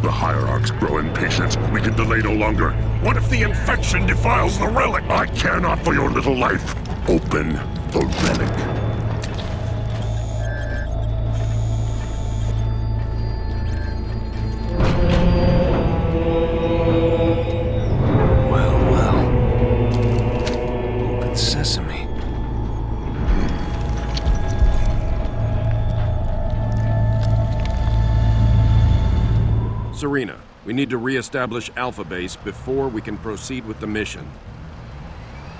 The hierarchs grow impatient. We can delay no longer. What if the infection defiles the relic? I care not for your little life. Open the relic. Serena, we need to re-establish Alpha Base before we can proceed with the mission.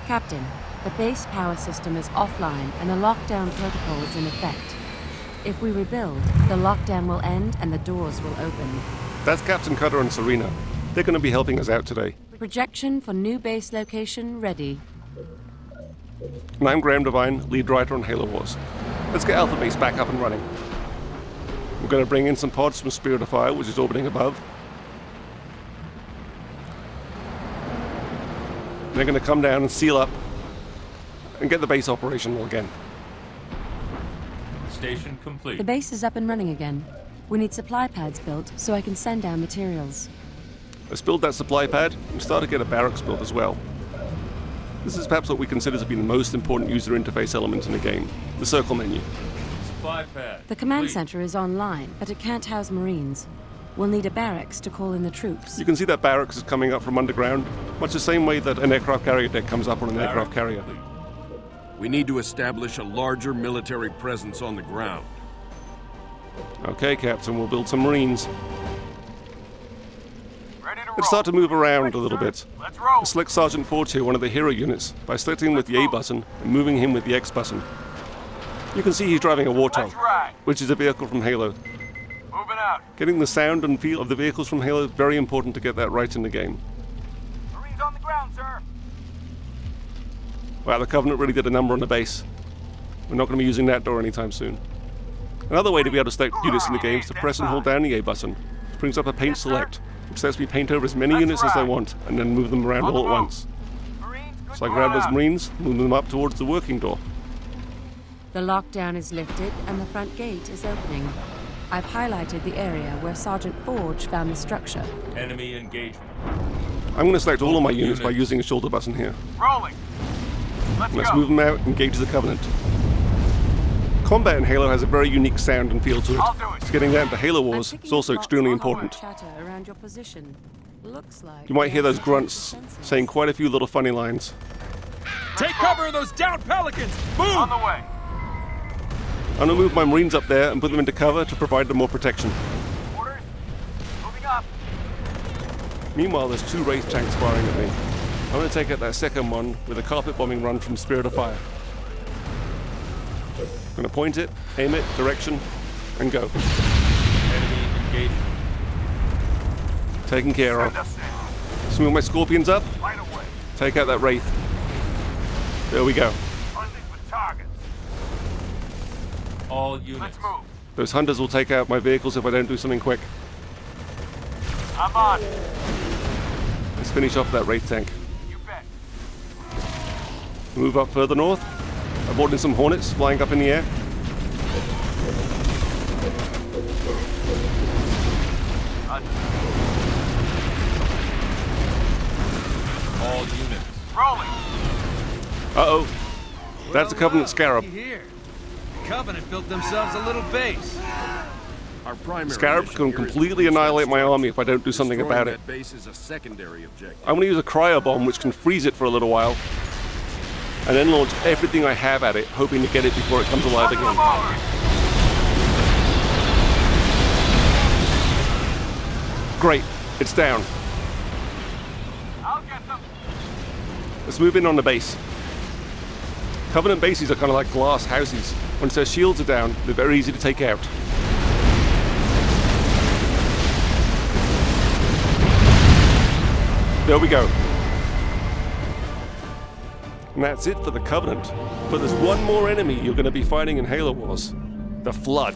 Captain, the base power system is offline and the lockdown protocol is in effect. If we rebuild, the lockdown will end and the doors will open. That's Captain Cutter and Serena. They're going to be helping us out today. Projection for new base location ready. And I'm Graham Devine, lead writer on Halo Wars. Let's get Alpha Base back up and running. We're going to bring in some pods from Spirit of Fire, which is orbiting above. And they're going to come down and seal up and get the base operational again. Station complete. The base is up and running again. We need supply pads built so I can send down materials. Let's build that supply pad and start to get a barracks built as well. This is perhaps what we consider to be the most important user interface element in the game, the circle menu. The command center is online, but it can't house Marines. We'll need a barracks to call in the troops. You can see that barracks is coming up from underground, much the same way that an aircraft carrier deck comes up on an aircraft carrier. We need to establish a larger military presence on the ground. Okay, Captain, we'll build some Marines. Let's start to move around a little bit. Select Sergeant 42, one of the hero units, by selecting him with the A button and moving him with the X button. You can see he's driving a Warthog, which is a vehicle from Halo. Moving out. Getting the sound and feel of the vehicles from Halo is very important to get that right in the game. Marines on the ground, sir. Wow, the Covenant really did a number on the base. We're not going to be using that door anytime soon. Another way to be able to select units in the game is to press and hold down the A button. It brings up a paint select, which lets me paint over as many units as I want and then move them around all at once. So I grab those Marines, move them up towards the working door. The lockdown is lifted and the front gate is opening. I've highlighted the area where Sergeant Forge found the structure. Enemy engagement. I'm going to select all of my units by using a shoulder button here. Rolling. Let's move them out and engage the Covenant. Combat in Halo has a very unique sound and feel to it. So getting down to Halo Wars is also extremely important. You might hear those grunts saying quite a few little funny lines. Take cover of those downed Pelicans! Move! On the way. I'm going to move my Marines up there and put them into cover to provide them more protection. Orders. Moving up. Meanwhile, there's two Wraith tanks firing at me. I'm going to take out that second one with a carpet bombing run from Spirit of Fire. I'm going to point it, aim it, direction, and go. Enemy engagement. Taken care of. Let's move my Scorpions up. Right away. Take out that Wraith. There we go. Hunting with targets. All units. Let's move. Those Hunters will take out my vehicles if I don't do something quick. I'm on. Let's finish off that Wraith tank. You bet. Move up further north. I brought in some Hornets flying up in the air. All units. Rolling. Uh-oh. That's a Covenant Scarab. Here. The Covenant built themselves a little base. Our primary Scarab can completely annihilate my army if I don't do something about it. That base is a secondary objective. I'm going to use a cryo bomb which can freeze it for a little while, and then launch everything I have at it, hoping to get it before it comes alive again. Great, it's down. I'll get them. Let's move in on the base. Covenant bases are kind of like glass houses. Once their shields are down, they're very easy to take out. There we go. And that's it for the Covenant. But there's one more enemy you're going to be fighting in Halo Wars. The Flood.